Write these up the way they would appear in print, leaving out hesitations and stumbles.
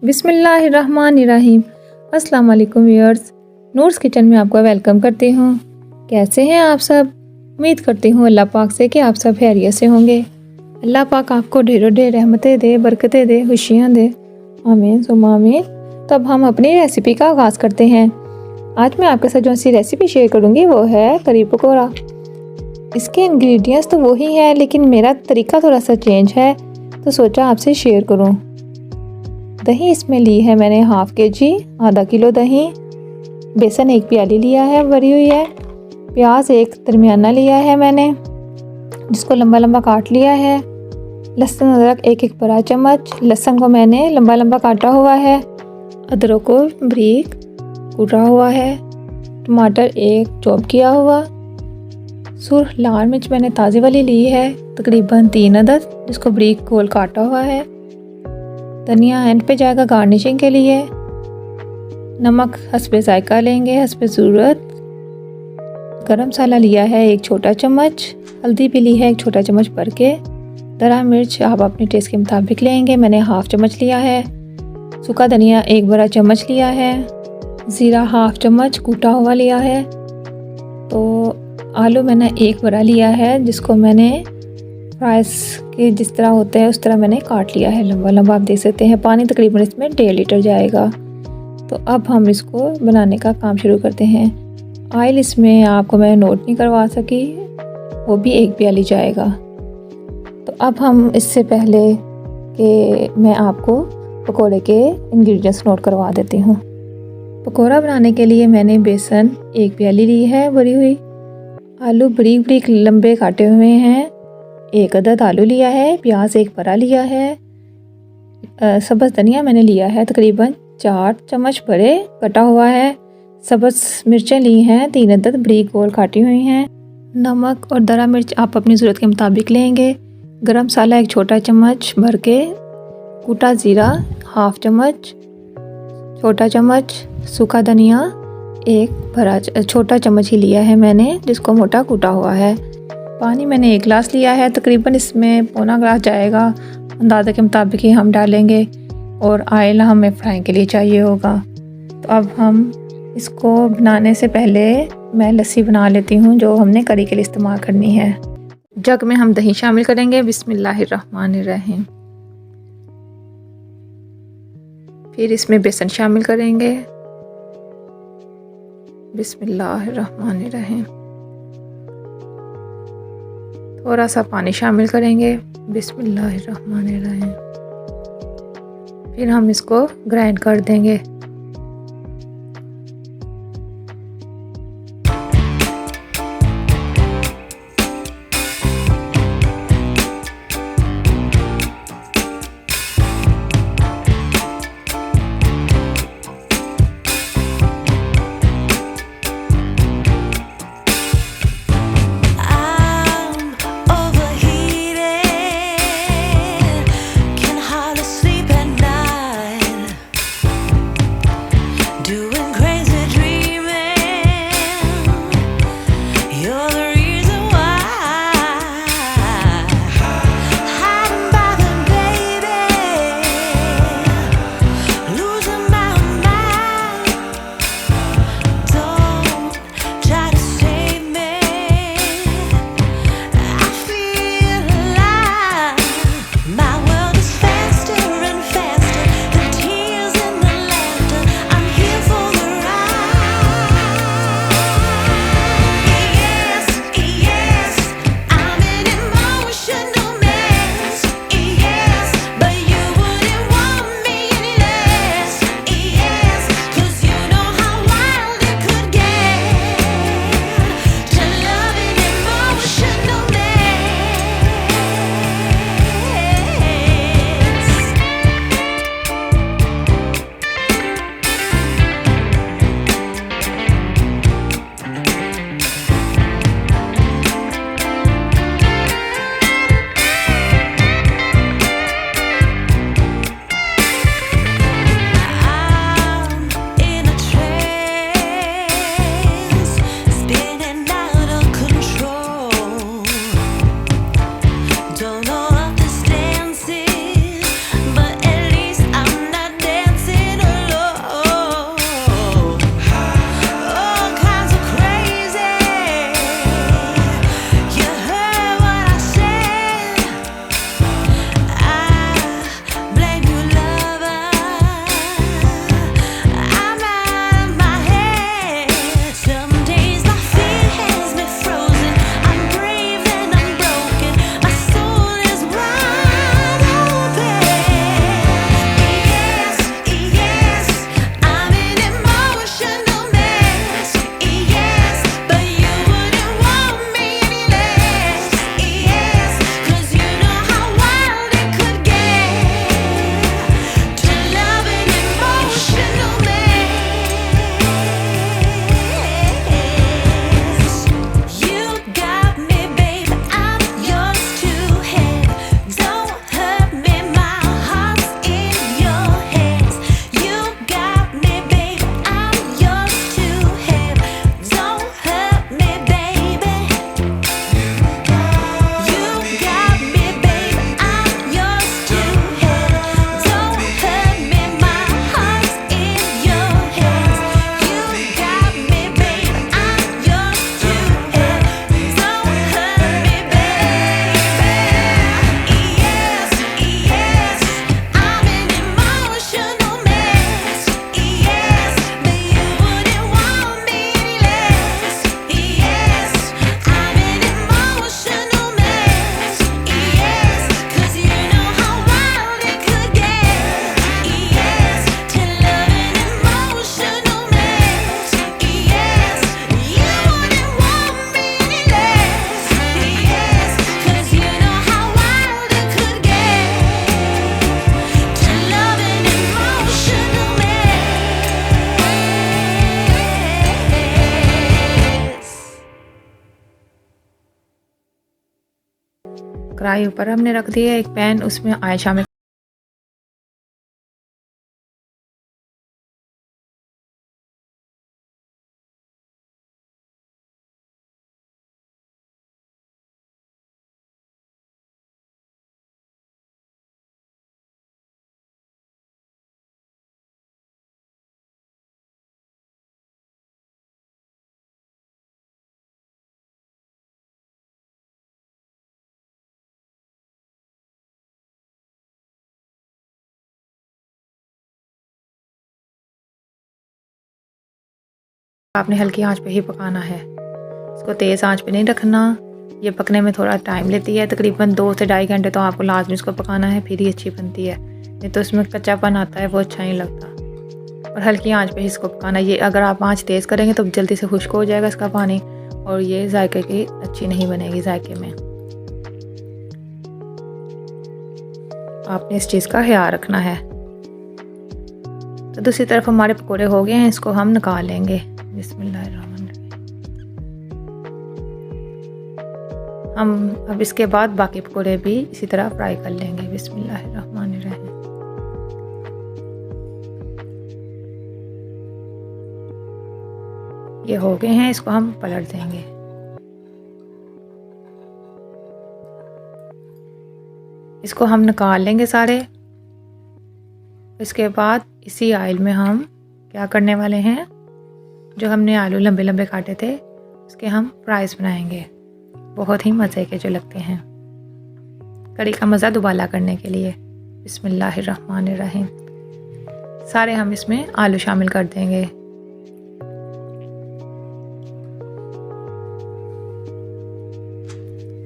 बिस्मिल्लाहिर्रहमानिर्रहीम। अस्सलाम वालेकुम व्यूअर्स, नूर्स किचन में आपका वेलकम करती हूँ। कैसे हैं आप सब? उम्मीद करती हूँ अल्लाह पाक से कि आप सब खैरियत से होंगे। अल्लाह पाक आपको ढेरों ढेर रहमतें दे, बरकतें दे, खुशियाँ दे। आमीन सुम्मा आमीन। तो अब हम अपनी रेसिपी का आगाज़ करते हैं। आज मैं आपके साथ जो सी रेसिपी शेयर करूँगी वो है करी पकौड़ा। इसके इंग्रेडिएंट्स तो वही हैं, लेकिन मेरा तरीका थोड़ा सा चेंज है, तो सोचा आपसे शेयर करूँ। दही इसमें ली है मैंने हाफ़ kg, आधा किलो दही। बेसन 1 प्याली लिया है, भरी हुई है। प्याज एक दरमियाना लिया है मैंने, जिसको लंबा लंबा काट लिया है। लहसुन अदरक एक बड़ा चम्मच, लहसुन को मैंने लंबा लंबा काटा हुआ है। अदरक को बारीक कूटा हुआ है। टमाटर एक चॉप किया हुआ। सुर्ख लाल मिर्च मैंने ताज़ी वाली ली है, तकरीबन 3 अदद, जिसको बारीक गोल काटा हुआ है। धनिया एंड पे जाएगा गार्निशिंग के लिए। नमक हस्बे जायका लेंगे, हस्बे ज़रूरत। गरम मसाला लिया है 1 छोटा चम्मच। हल्दी भी ली है 1 छोटा चम्मच भर के। दरा मिर्च आप अपने टेस्ट के मुताबिक लेंगे, मैंने हाफ़ चम्मच लिया है। सूखा धनिया 1 बड़ा चम्मच लिया है। ज़ीरा हाफ़ चम्मच कूटा हुआ लिया है। तो आलू मैंने 1 बड़ा लिया है, जिसको मैंने फ्राइज़ के जिस तरह होते हैं उस तरह मैंने काट लिया है लंबा लंबा। आप देख सकते हैं पानी तकरीबन इसमें 1.5 लीटर जाएगा। तो अब हम इसको बनाने का काम शुरू करते हैं। ऑयल इसमें आपको मैं नोट नहीं करवा सकी, वो भी 1 प्याली जाएगा। तो अब हम इससे पहले कि मैं आपको पकोड़े के इंग्रेडिएंट्स नोट करवा देती हूँ। पकोड़ा बनाने के लिए मैंने बेसन 1 प्याली ली है भरी हुई। आलू बरीक बरीक लंबे काटे हुए हैं, 1 अदद आलू लिया है। प्याज 1 बड़ा लिया है। सब्ज़ धनिया मैंने लिया है तकरीबन 4 चम्मच बड़े कटा हुआ है। सब्ज़ मिर्चें ली हैं 3 अदद, बरीक गोल काटी हुई हैं। नमक और दरा मिर्च आप अपनी ज़रूरत के मुताबिक लेंगे। गरम मसाला 1 छोटा चम्मच भर के। कूटा ज़ीरा हाफ़ चम्मच, छोटा चम्मच। सूखा धनिया 1 बड़ा छोटा चम्मच ही लिया है मैंने, जिसको मोटा कूटा हुआ है। पानी मैंने 1 गिलास लिया है, तकरीबन इसमें पौना गिलास जाएगा। अंदाज़े के मुताबिक ही हम डालेंगे, और ऑयल हमें फ्राई के लिए चाहिए होगा। तो अब हम इसको बनाने से पहले मैं लस्सी बना लेती हूँ, जो हमने करी के लिए इस्तेमाल करनी है। जग में हम दही शामिल करेंगे। बिस्मिल्लाहिर्रहमानिर्रहीम। फिर इसमें बेसन शामिल करेंगे। बिस्मिल्लाहिर्रहमानिर्रहीम। थोड़ा सा पानी शामिल करेंगे। बिस्मिल्लाहिर्रहमानिर्रहीम। फिर हम इसको ग्राइंड कर देंगे। कढ़ाई ऊपर हमने रख दी है एक पैन, उसमें ऑयल शामिल आपने हल्की आंच पे ही पकाना है, इसको तेज़ आंच पे नहीं रखना। ये पकने में थोड़ा टाइम लेती है, तकरीबन 2 से ढाई घंटे तो आपको लाजमी इसको पकाना है, फिर ही अच्छी बनती है। नहीं तो इसमें कच्चापन आता है, वो अच्छा नहीं लगता। और हल्की आंच पे ही इसको पकाना। ये अगर आप आंच तेज़ करेंगे तो जल्दी से खुश्क हो जाएगा इसका पानी, और ये जायके की अच्छी नहीं बनेगी जायके में। आपने इस चीज़ का ख्याल रखना है। तो दूसरी तरफ हमारे पकोड़े हो गए हैं, इसको हम निकाल लेंगे। बिस्मिल्लाहिर्रहमानिर्रहीम। हम अब इसके बाद बाकी पकोड़े भी इसी तरह फ्राई कर लेंगे। बिस्मिल्लाहिर्रहमानिर्रहीम। ये हो गए हैं, इसको हम पलट देंगे। इसको हम निकाल लेंगे सारे। इसके बाद इसी ऑयल में हम क्या करने वाले हैं, जो हमने आलू लंबे लंबे काटे थे उसके हम फ्राइज़ बनाएंगे, बहुत ही मज़े के जो लगते हैं। कड़ी का मज़ा दुबाला करने के लिए। बिस्मिल्लाहिर्रहमानिर्रहीम। सारे हम इसमें आलू शामिल कर देंगे।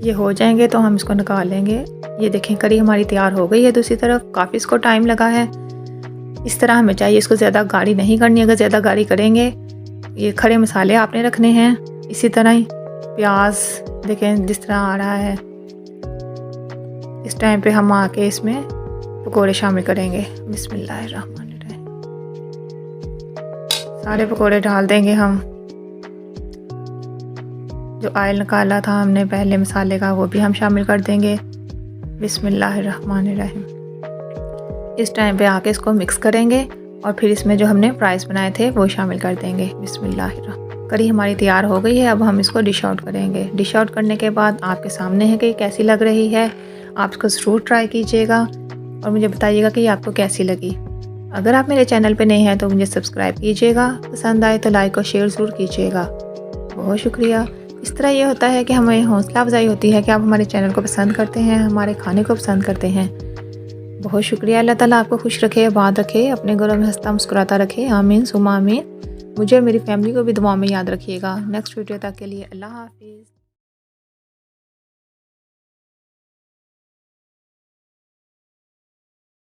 ये हो जाएंगे तो हम इसको निकाल लेंगे। ये देखें कड़ी हमारी तैयार हो गई है। दूसरी तरफ काफ़ी इसको टाइम लगा है। इस तरह हमें चाहिए, इसको ज़्यादा गाढ़ी नहीं करनी। अगर ज़्यादा गाढ़ी करेंगे, ये खड़े मसाले आपने रखने हैं। इसी तरह ही प्याज देखें जिस तरह आ रहा है। इस टाइम पे हम आके इसमें पकोड़े शामिल करेंगे। बिस्मिल्लाहिर्रहमानिर्रहीम। सारे पकोड़े डाल देंगे हम। जो ऑयल निकाला था हमने पहले मसाले का, वो भी हम शामिल कर देंगे। बिस्मिल्लाहिर्रहमानिर्रहीम। इस टाइम पे आके इसको मिक्स करेंगे और फिर इसमें जो हमने फ्राइज़ बनाए थे वो शामिल कर देंगे। बिस्मिल्लाहिर्रहमानिर्रहीम। कड़ी हमारी तैयार हो गई है। अब हम इसको डिश आउट करेंगे। डिश आउट करने के बाद आपके सामने है कि कैसी लग रही है। आप इसको ज़रूर ट्राई कीजिएगा और मुझे बताइएगा कि आपको कैसी लगी। अगर आप मेरे चैनल पे नए हैं तो मुझे सब्सक्राइब कीजिएगा। पसंद आए तो लाइक और शेयर ज़रूर कीजिएगा। बहुत शुक्रिया। इस तरह ये होता है कि हमें हौसला अफजाई होती है कि आप हमारे चैनल को पसंद करते हैं, हमारे खाने को पसंद करते हैं। बहुत शुक्रिया। अल्लाह ताला आपको खुश रखे, आबाद रखे, अपने घरों में हंसता मुस्कुराता रखे। आमीन सुमा आमीन। मुझे और मेरी फैमिली को भी दुआ में याद रखिएगा। नेक्स्ट वीडियो तक के लिए अल्लाह हाफिज़।